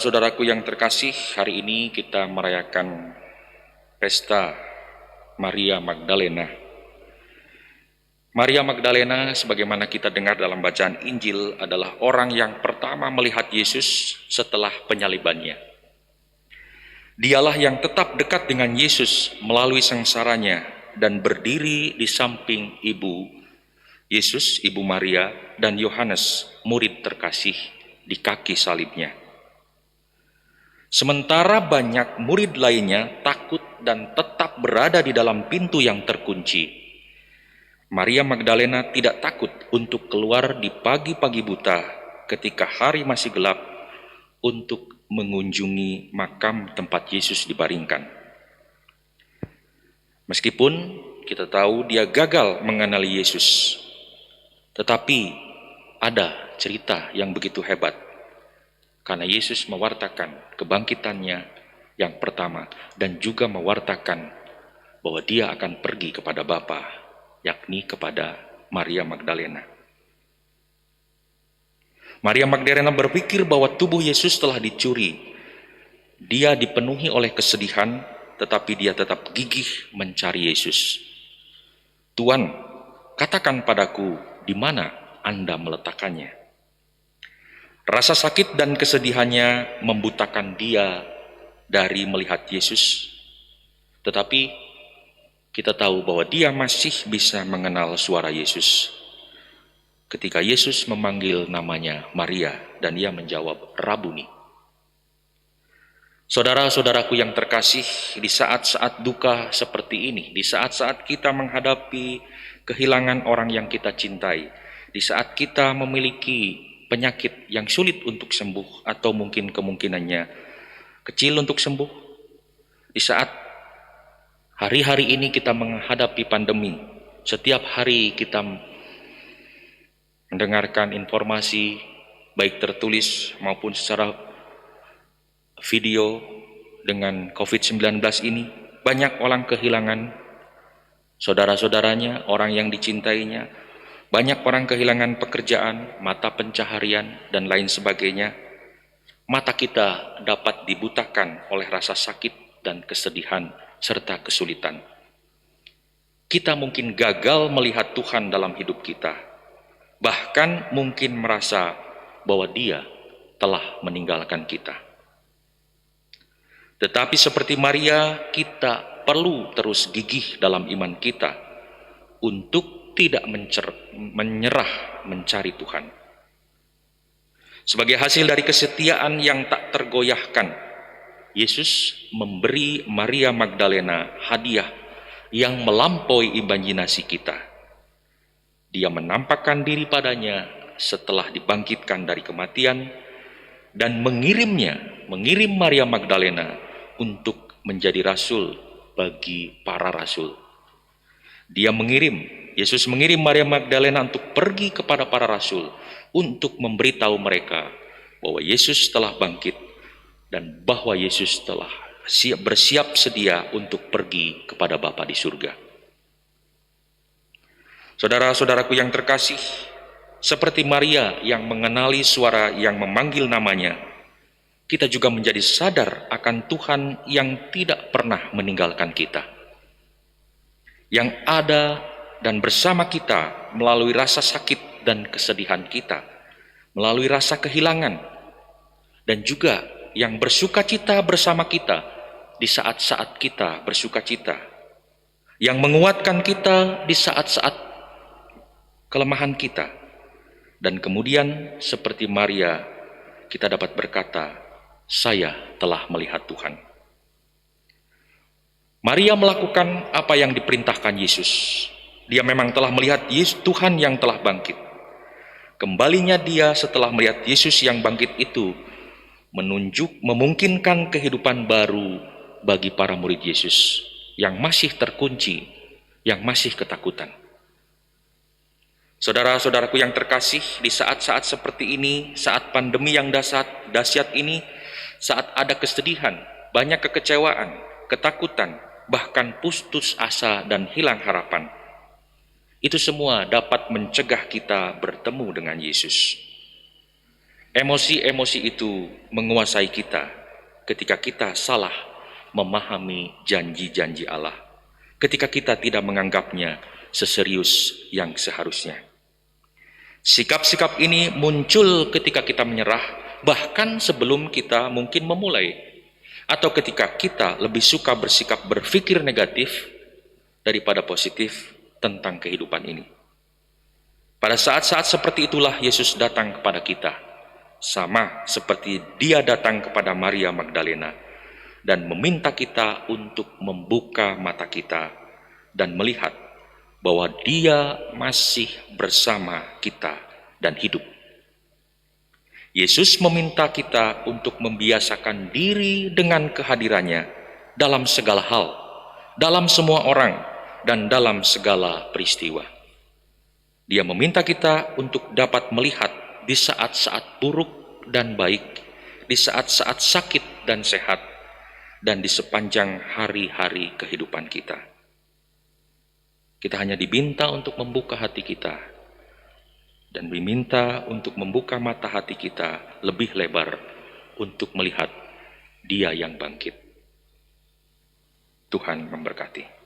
Saudaraku yang terkasih, hari ini kita merayakan pesta Maria Magdalena. Maria Magdalena, sebagaimana kita dengar dalam bacaan Injil, adalah orang yang pertama melihat Yesus setelah penyalibannya. Dialah yang tetap dekat dengan Yesus melalui sengsaranya dan berdiri di samping ibu Yesus, ibu Maria, dan Yohanes, murid terkasih, di kaki salibnya. Sementara banyak murid lainnya takut dan tetap berada di dalam pintu yang terkunci, Maria Magdalena tidak takut untuk keluar di pagi-pagi buta ketika hari masih gelap untuk mengunjungi makam tempat Yesus dibaringkan. Meskipun kita tahu dia gagal mengenali Yesus, tetapi ada cerita yang begitu hebat. Karena Yesus mewartakan kebangkitannya yang pertama dan juga mewartakan bahwa dia akan pergi kepada Bapa, yakni kepada Maria Magdalena. Maria Magdalena berpikir bahwa tubuh Yesus telah dicuri. Dia dipenuhi oleh kesedihan, tetapi dia tetap gigih mencari Yesus. Tuhan, katakan padaku di mana Anda meletakkannya. Rasa sakit dan kesedihannya membutakan dia dari melihat Yesus, tetapi kita tahu bahwa dia masih bisa mengenal suara Yesus. Ketika Yesus memanggil namanya Maria dan ia menjawab, Rabuni. Saudara-saudaraku yang terkasih, di saat-saat duka seperti ini, di saat-saat kita menghadapi kehilangan orang yang kita cintai, di saat kita memiliki penyakit yang sulit untuk sembuh atau mungkin kemungkinannya kecil untuk sembuh, di saat hari-hari ini kita menghadapi pandemi, setiap hari kita mendengarkan informasi baik tertulis maupun secara video dengan COVID-19 ini, banyak orang kehilangan saudara-saudaranya, orang yang dicintainya, banyak orang kehilangan pekerjaan, mata pencaharian, dan lain sebagainya. Mata kita dapat dibutakan oleh rasa sakit dan kesedihan serta kesulitan. Kita mungkin gagal melihat Tuhan dalam hidup kita, bahkan mungkin merasa bahwa Dia telah meninggalkan kita. Tetapi seperti Maria, kita perlu terus gigih dalam iman kita untuk tidak menyerah mencari Tuhan. Sebagai hasil dari kesetiaan yang tak tergoyahkan, Yesus memberi Maria Magdalena hadiah yang melampaui imajinasi kita. Dia menampakkan diri padanya setelah dibangkitkan dari kematian dan mengirim Maria Magdalena untuk menjadi rasul bagi para rasul. Yesus mengirim Maria Magdalena untuk pergi kepada para rasul untuk memberitahu mereka bahwa Yesus telah bangkit dan bahwa Yesus telah bersiap sedia untuk pergi kepada Bapa di surga. Saudara-saudaraku yang terkasih, seperti Maria yang mengenali suara yang memanggil namanya, kita juga menjadi sadar akan Tuhan yang tidak pernah meninggalkan kita, yang ada dan bersama kita melalui rasa sakit dan kesedihan kita, melalui rasa kehilangan, dan juga yang bersuka cita bersama kita di saat-saat kita bersuka cita, yang menguatkan kita di saat-saat kelemahan kita, dan kemudian seperti Maria kita dapat berkata, saya telah melihat Tuhan. Maria melakukan apa yang diperintahkan Yesus. Dia memang telah melihat Tuhan yang telah bangkit. Kembalinya dia setelah melihat Yesus yang bangkit itu memungkinkan kehidupan baru bagi para murid Yesus yang masih terkunci, yang masih ketakutan. Saudara-saudaraku yang terkasih, di saat-saat seperti ini, saat pandemi yang dahsyat ini, saat ada kesedihan, banyak kekecewaan, ketakutan, bahkan putus asa dan hilang harapan, itu semua dapat mencegah kita bertemu dengan Yesus. Emosi-emosi itu menguasai kita ketika kita salah memahami janji-janji Allah, ketika kita tidak menganggapnya seserius yang seharusnya. Sikap-sikap ini muncul ketika kita menyerah, bahkan sebelum kita mungkin memulai, atau ketika kita lebih suka berpikir negatif daripada positif tentang kehidupan ini. Pada saat-saat seperti itulah Yesus datang kepada kita, sama seperti Dia datang kepada Maria Magdalena dan meminta kita untuk membuka mata kita dan melihat bahwa Dia masih bersama kita dan hidup. Yesus meminta kita untuk membiasakan diri dengan kehadirannya dalam segala hal, dalam semua orang, dan dalam segala peristiwa. Dia meminta kita untuk dapat melihat di saat-saat buruk dan baik, di saat-saat sakit dan sehat, dan di sepanjang hari-hari kehidupan kita. Kita hanya diminta untuk membuka hati kita, dan diminta untuk membuka mata hati kita lebih lebar untuk melihat Dia yang bangkit. Tuhan memberkati.